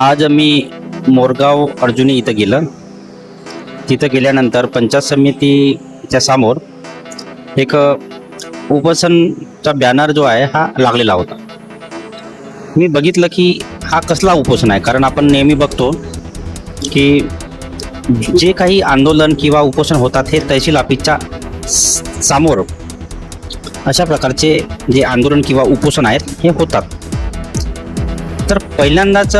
आज मी मोरगाव अर्जुनी इथं गेलं. तिथं गेल्यानंतर पंचायत समितीच्या समोर एक उपोषणचा बॅनर जो आहे हा लागलेला होता. मी बघितलं की हा कसला उपोषण आहे, कारण आपण नेहमी बघतो की जे काही आंदोलन किंवा उपोषण होतात हे तहसील ऑफिसच्या समोर अशा प्रकारचे जे आंदोलन किंवा उपोषण आहेत हे होतात. तर पहिल्यांदाच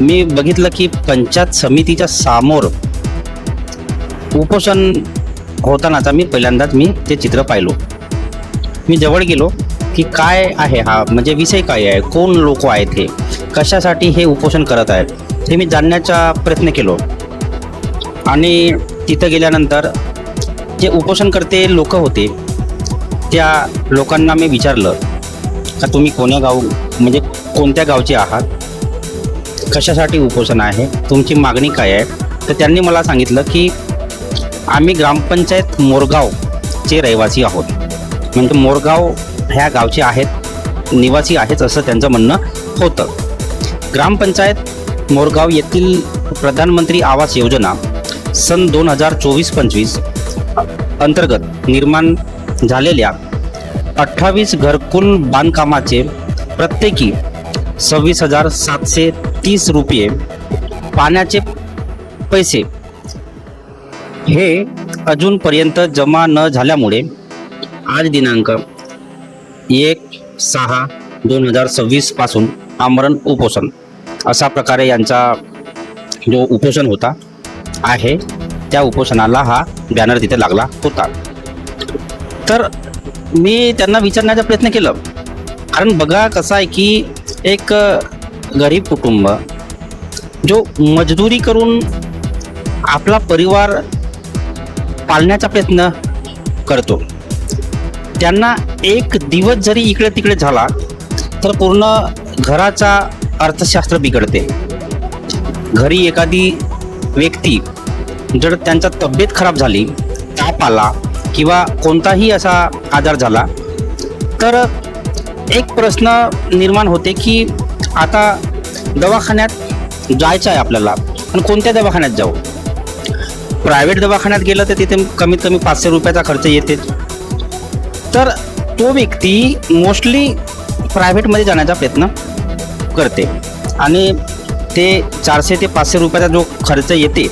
मी बघितलं की पंचायत समितीच्या समोर उपोषण होतानाचा पहिल्यांदाच ते चित्र पाहिलो. मी जवळ गेलो की काय आहे हा, म्हणजे विषय काय आहे, कोण लोक आहेत, हे कशासाठी हे उपोषण करत आहेत हे मी जाणण्याचा प्रयत्न केलो. आणि तिथं गेल्यानंतर जे उपोषणकर्ते लोक होते त्या लोकांना मी विचारलं का तुम्ही कोणत्या गावचे आहात, कशासाठी उपोषण आहे, तुमची मागणी काय आहे. तर त्यांनी मला सांगितलं की आम्ही ग्रामपंचायत मोरगावचे रहिवासी आहोत, म्हणजे मोरगाव ह्या गावचे आहेत, निवासी आहेत असं त्यांचं म्हणणं होतं. ग्रामपंचायत मोरगाव येथील प्रधानमंत्री आवास योजना सन 2024-25 अंतर्गत निर्माण झालेल्या 28 घरकुल बांधकामाचे प्रत्येकी 26,730 रुपये पाण्याचे पैसे हे अजूनपर्यंत जमा न झाल्यामुळे आज दिनांक 1/6/2026 पासून आमरण उपोषण अशा प्रकारे यांचा जो उपोषण होता आहे त्या उपोषणाला हा बॅनर तिथे लागला होता. तर मी त्यांना विचारण्याचा प्रयत्न केला, कारण बघा कसं आहे की एक गरीब कुटुंब जो मजदुरी करून आपला परिवार पालण्याचा प्रयत्न करतो, त्यांना एक दिवस जरी इकडे तिकडे झाला तर पूर्ण घराचा अर्थशास्त्र बिघडते. घरी एखादी व्यक्ती जर त्यांचा तब्येत खराब झाली, ताप आला किंवा कोणताही असा आजार झाला तर एक प्रश्न निर्माण होते की आता दवाखान्यात जायचं आहे आपल्याला, पण कोणत्या दवाखान्यात जाऊ. प्रायव्हेट दवाखान्यात गेलं तर तिथे कमीत कमी 500 रुपयाचा खर्च येते. तर तो व्यक्ती मोस्टली प्रायव्हेटमध्ये जाण्याचा प्रयत्न करते आणि ते 400 ते 500 रुपयाचा जो खर्च येते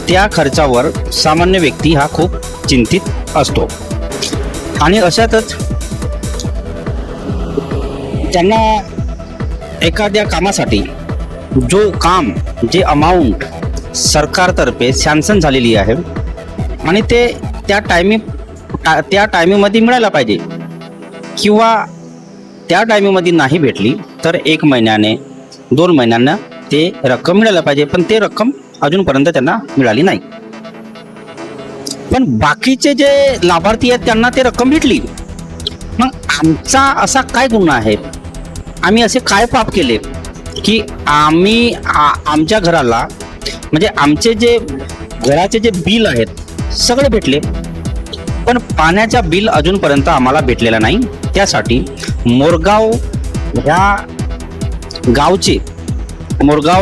त्या खर्चावर सामान्य व्यक्ती हा खूप चिंतित असतो. आणि अशातच त्यांना एखाद्या कामासाठी जे अमाऊंट सरकारतर्फे सँक्शन झालेली आहे आणि ते त्या टायमिंगमध्ये मिळायला पाहिजे, किंवा त्या टायमिंगमध्ये नाही भेटली तर 1 महिन्याने 2 महिन्यांना ते रक्कम मिळायला पाहिजे, पण ते रक्कम अजूनपर्यंत त्यांना मिळाली नाही. पण बाकीचे जे लाभार्थी आहेत त्यांना ते रक्कम भेटली. मग आमचा असा काय गुन्हा आहे, आम्ही असे काय पाप केले की आमच्या घराला, म्हणजे आमचे जे घराचे जे बिल आहेत सगळे भेटले, पण पाण्याचा बिल अजूनपर्यंत आम्हाला भेटलेला नाही. त्यासाठी मोरगाव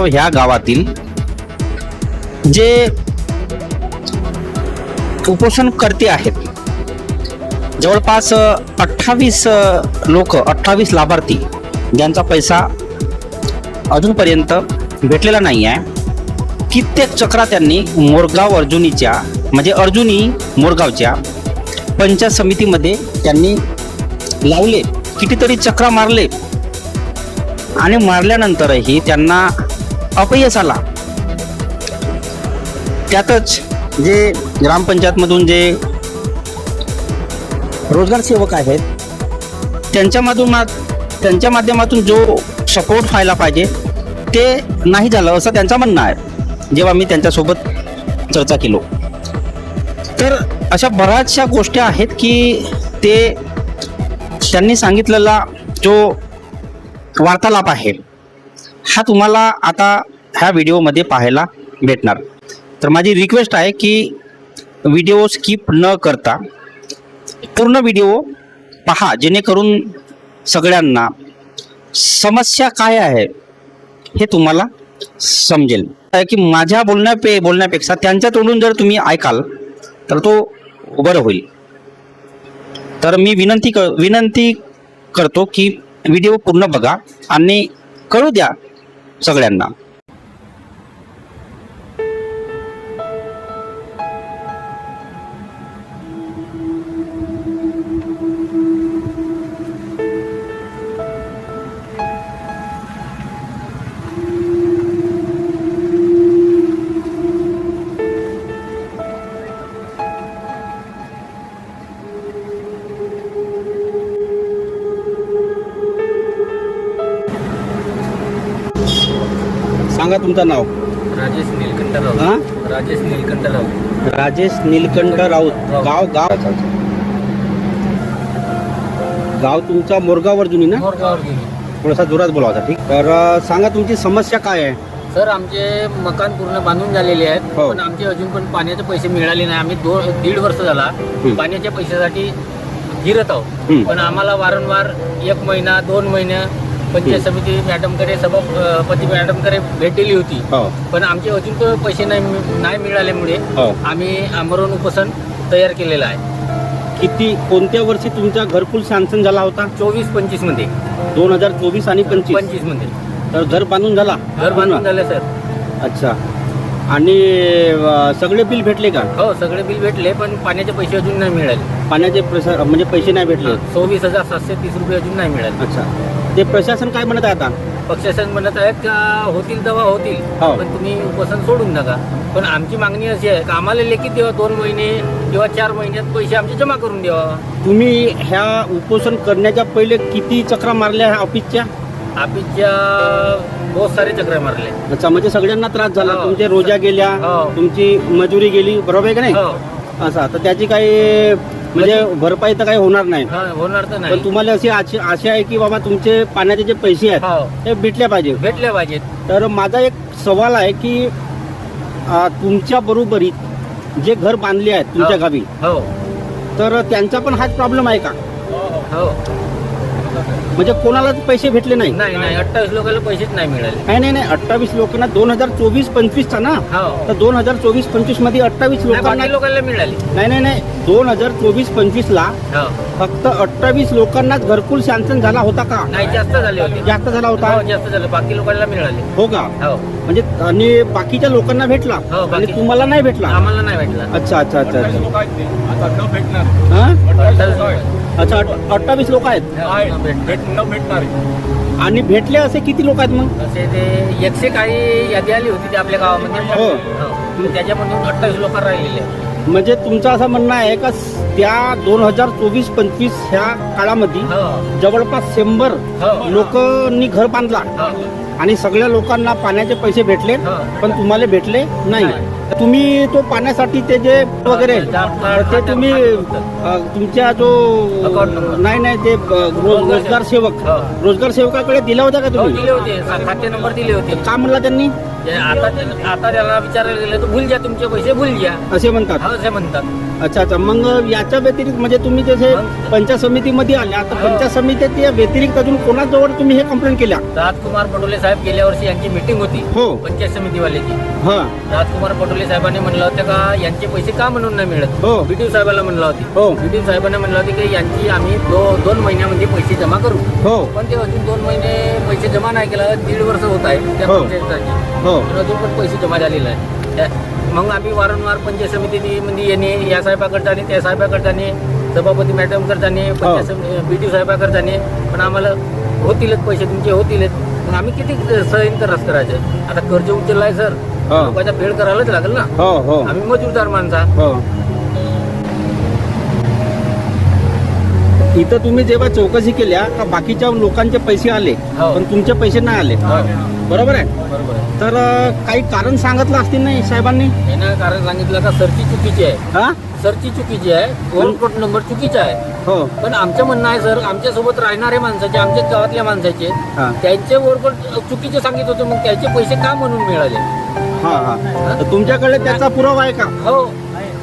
ह्या गावातील जे उपोषणकर्ते आहेत, जवळपास 28 लाभार्थी ज्यांचा पैसा अजूनपर्यंत भेटलेला नाही आहे. कित्येक चक्रा त्यांनी मोरगाव अर्जुनी मोरगावच्या पंचायत समितीमध्ये त्यांनी लावले, कितीतरी चक्रा मारले आणि मारल्यानंतरही त्यांना अपयश आला. त्यातच जे ग्रामपंचायतमधून जे रोजगार सेवक आहेत त्यांच्या माध्यमातून जो सपोर्ट व्हायला पाहिजे ते नाही झालं असं त्यांचं म्हणणं आहे, जेव्हा मी त्यांच्यासोबत चर्चा केलो. तर अशा बऱ्याचशा गोष्टी आहेत की त्यांनी सांगितलेला जो वार्तालाप आहे हा तुम्हाला आता ह्या व्हिडिओमध्ये पाहायला भेटणार. तर माझी रिक्वेस्ट आहे की व्हिडिओ स्किप न करता पूर्ण व्हिडिओ पहा, जेणेकरून सगळ्यांना समस्या काय आहे हे तुम्हाला समजेल की माझ्या बोलण्यापेक्षा त्यांच्या तोंडून जर तुम्ही ऐकाल तर तो बरं होईल. तर मी विनंती करतो की व्हिडिओ पूर्ण बघा आणि कळू द्या सगळ्यांना. सांगा तुमचं नाव. राजेश नीलकंठ राऊत. हा? राजेश नीलकंठ राऊत. राजेश नीलकंठ राऊत. गाव तुमचा मोरगाव अर्जुनी ना? मोरगावर गेली. थोडासा जोरात बोलावता. ठीक. तर सांगा तुमची समस्या काय आहे. सर आमचे मकान पूर्ण बांधून झालेले आहेत हो. पण आमचे अजून पण पाण्याचे पैसे मिळाले नाही. आम्ही 1.5 वर्ष झाला पाण्याच्या पैशासाठी गिरत आहोत. पण आम्हाला वारंवार 1 महिना 2 महिने पंचायत समिती मॅडमकडे सभापती मॅडमकडे भेट दिली होती. हो. पण आमचे अजून पण पैसे नाही मिळाल्यामुळे हो. आम्ही आमरण उपोषण तयार केलेलं आहे. कोणत्या वर्षी तुमचा घरकुल सँक्शन झाला होता? 24-25 मध्ये. 2024 आणि 25 मध्ये तर घर बांधून झाला? घर बांधून झालं सर. अच्छा. आणि सगळे बिल भेटले का? हो सगळे बिल भेटले पण पाण्याचे पैसे अजून नाही मिळाले. पाण्याचे म्हणजे पैसे नाही भेटले? 24,730 रुपये अजून नाही मिळाले. अच्छा. ते प्रशासन काय म्हणत आहे आता? प्रशासन म्हणत आहेत का होतील तेव्हा होतील हो. पण तुम्ही उपोषण सोडून नका. पण आमची मागणी अशी आहे की आम्हाला लेखी द्यावा 2 महिने किंवा 4 महिन्यात पैसे आमचे जमा करून द्यावा. तुम्ही ह्या उपोषण करण्याच्या पहिले किती चक्रा मारल्या ह्या ऑफिसच्या? बहुत सारे चक्र मारले. अच्छा. म्हणजे सगळ्यांना त्रास झाला? हो. तुमच्या रोजा गेल्या, हो. तुमची मजुरी गेली, बरोबर आहे का नाही? हो. असा तर त्याची काही म्हणजे भरपाई तर काही होणार नाही. होणार तर पण नाही. तुम्हाला अशी आशा आहे की बाबा तुमचे पाण्याचे जे पैसे आहेत हो. ते भेटल्या पाहिजे. भेटले पाहिजेत. तर माझा एक सवाल आहे की तुमच्या बरोबरीत जे घर बांधले आहेत तुमच्या हो. गावी हो. तर त्यांचा पण हाच प्रॉब्लेम आहे का? हो. म्हणजे कोणालाच पैसे भेटले नाही? नाही 28 लोकांना पैसेच नाही मिळाले. नाही 28 लोकांना 2024-25चा ना? हो. तर 2024-25 मध्ये 28 लोकांना बाकी लोकांना मिळाले. नाही 2024-25 ला हो. फक्त 28 लोकांनाच घरकुल सँक्शन झाला होता का? नाही जास्त झाले होते. जास्त झाला होता? हो, जास्त झालं. बाकी लोकांना मिळाले. हो का? हो. म्हणजे आणि बाकीच्या लोकांना भेटला हो, आणि बाकी- तुम्हाला नाही भेटला? आम्हाला नाही भेटला. अच्छा. हा? अच्छा. 28 लोक आहेत भेटणार. आणि भेटले असे किती लोक आहेत मग? असे ते 100 काही यादी आली होती ते आपल्या गावामध्ये. हो. हो. त्याच्यामधून 28 लोक राहिलेले. म्हणजे तुमचं असं म्हणणं आहे का त्या 2024-25 ह्या काळामध्ये हो. जवळपास 100 हो. लोकांनी घर बांधला हो. आणि सगळ्या लोकांना पाण्याचे पैसे भेटले हो. पण तुम्हाला भेटले नाही. तुम्ही तो पाण्यासाठी ते जे वगैरे ते तुम्ही तुमच्या जो अकाउंट नंबर. नाही ते रोजगार सेवक हो. रोजगार सेवकाकडे दिला होता का हो, तुम्ही? दिले होते. खाते नंबर दिले होते. का म्हणला त्यांनी? आता त्याला विचारायला गेलं तर भूल जा तुमचे पैसे भूल जा असे म्हणतात? हो, असे म्हणतात. अच्छा. मग याच्या व्यतिरिक्त म्हणजे तुम्ही जसे पंचायत समितीमध्ये आल्या तर पंचायत समितीच्या व्यतिरिक्त अजून कोणाजवळ तुम्ही हे कंप्लेंट केल्या? राजकुमार पटोले साहेब गेल्या वर्षी यांची मीटिंग होती. हो. पंचायत समितीवाल्याची. हा. राजकुमार पटोले साहेबांनी म्हणलं होतं का यांचे पैसे का म्हणून नाही मिळत? हो. बीडीओ साहेबांना म्हणलं होते. हो. बीडीओ साहेबांना म्हणलं होते की यांची आम्ही 2 महिन्यामध्ये पैसे जमा करू. हो. पण ते अजून 2 महिने पैसे जमा नाही केला. 1.5 वर्ष होत आहे त्या हो. पंचायतीसाठी. हो. पण अजून पण पैसे जमा झालेले आहे. मग आम्ही वारंवार पंचायत समितीमध्ये येणे, या साहेबाकडे जाणे, त्या साहेबाकडे जाणे, सभापती मॅडमकडे जाणे, पंचायत समिती बीडीओ साहेबाकडे जाणे, पण आम्हाला होतीलच पैसे तुमचे होतीलच. मग आम्ही किती सहन तर रस करायचं? आता कर्ज उचललाय सर, लोकांचा फेड करायलाच लागेल ना. हो. हो. आम्ही मजूरदार माणसा. हो. इथं तुम्ही जेव्हा चौकशी केल्या का बाकीच्या लोकांचे पैसे आले हो. पण तुमचे पैसे नाही आले, बरोबर आहे? बरोबर आहे. तर काही कारण सांगितलं असतील नाही साहेबांनी? यानं कारण सांगितलं का सरची चुकीची आहे. हा. सरची चुकीची आहे. ओव्हरकोट नंबर चुकीचा आहे. हो. पण आमचं म्हणणं आहे सर, आमच्या सोबत राहणारे माणसाचे, आमच्याच गावातल्या माणसाचे, हा. त्यांचे ओव्हरकोट चुकीचे सांगित होते. मग त्याचे पैसे का म्हणून मिळाले? हा. तर तुमच्याकडे त्याचा पुरावा आहे का? हो,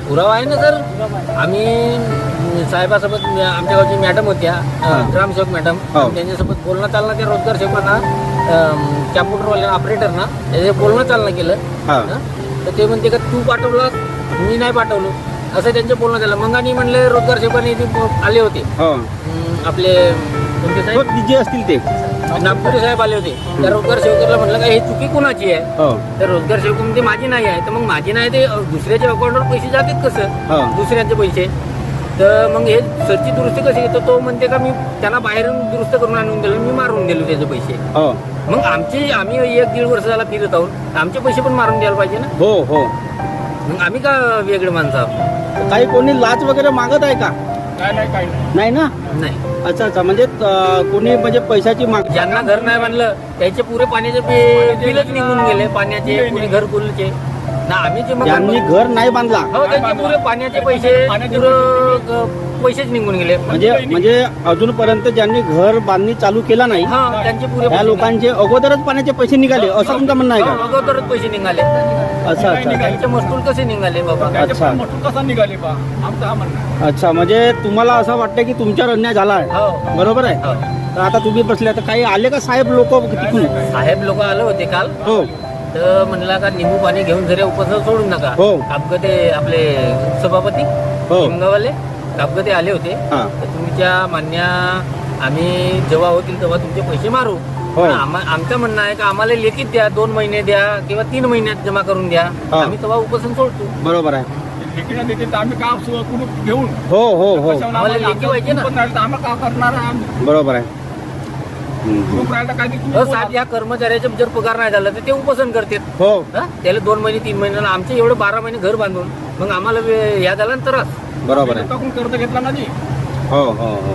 पुरावा आहे ना सर. आम्ही साहेबासोबत आमच्या गावची मॅडम होत्या, ग्रामसेवक मॅडम, हो. त्यांच्यासोबत बोलणं चालणं त्या रोजगार सेवकांना कॅम्प्युटरवाल्या ऑपरेटर ना त्याचे बोलणं चालणं केलं. हा. हं? तर ते म्हणते का तू पाठवलं मी नाही पाठवलो असं त्यांचं बोलणं झालं. मग आणि म्हणले रोजगार सेवकांनी इथे आले होते. हो. आपले कोणते हो, साहेब जे असतील ते. नागपुरी साहेब आले होते. त्या रोजगार सेवकाला म्हणलं का हे चुकी कोणाची आहे. हो. तर रोजगार सेवक म्हणते माझी नाही आहे. तर मग माझी नाही ते दुसऱ्याच्या अकाउंटवर पैसे जातात कसं हो. दुसऱ्यांचे पैसे. तर मग हे सरची दुरुस्ती कशी येतो तो म्हणते का मी त्यांना बाहेरून दुरुस्त करून आणून दिलं मी मारून दिलो त्याचे पैसे. हो. मग आम्ही 1-1.5 वर्ष झाला फिरत आहोत आमचे पैसे पण मारून द्यायला पाहिजे ना. हो. हो. मग आम्ही का वेगळे माणसं आहोत. काही कोणी लाच वगैरे मागत आहे का? नाही ना. नाही. अच्छा. म्हणजे कोणी म्हणजे पैशाची माग. ज्यांना घर नाही बांधलं त्याचे पुरे पाण्याचे बिलच निघून गेले पाण्याचे पुरे घरकुलचे ना. आम्ही जे मग ज्यांनी घर नाही बांधला हो त्यांचे पुरे पाण्याचे पैसे पुरं पैसेच निघून गेले. म्हणजे अजूनपर्यंत ज्यांनी घर बांधणी चालू केला नाही हा त्यांचे पुरे त्या पैसे लोकांचे अगोदरच पाण्याचे पैसे निघाले असं तुमचं म्हणणं आहे निघाले. का? हो, अगोदरच पैसे निघाले. अच्छा. त्यांचे मजूर कसे निघाले बाबा. अच्छा. कसा निघाले बा आमचा हा म्हणणं. अच्छा. म्हणजे तुम्हाला असं वाटतं की तुमच्यावर अन्याय झाला आहे. हो बरोबर आहे. हो. तर आता तुम्ही बसले तर काही आले का साहेब लोक तिकडून? साहेब लोक आले होते काल. हो. तर म्हणला का निंबू पाणी घेऊन जरी उपोषण सोडून नका. हो. अपघाते आपले सभापती हो. हिंगावाले अपघाते आले होते. हा. तर तुमच्या मान्य आम्ही जेव्हा होतील तेव्हा तुमचे पैसे मारू. हो. पण आमचं म्हणणं आहे का आम्हाला लेखीत द्या 2 महिने द्या किंवा 3 महिन्यात जमा करून द्या. हा. आम्ही तेव्हा उपोषण सोडतो. बरोबर आहे. लेकीला देते तर आम्ही का कुठून घेऊन हो. हो. हो. आम्हाला लेकी पाहिजे ना. आम्हाला का करणार आहे आम्ही बरोबर आहे. ग्रुप राहिला काय ते तुम्ही हो, बोला. साहेब या कर्मचाऱ्याचे जर पगार नाही झाला तर ते उपोषण करतात. हो. हा? त्याला 2 महिने 3 महिन्याला आमचे एवढं 12 महिने घर बांधून मग आम्हाला या झाला ना त्रास. बरोबर आहे. टाकून कर्ज घेतला ना जी. हो. हो. हो.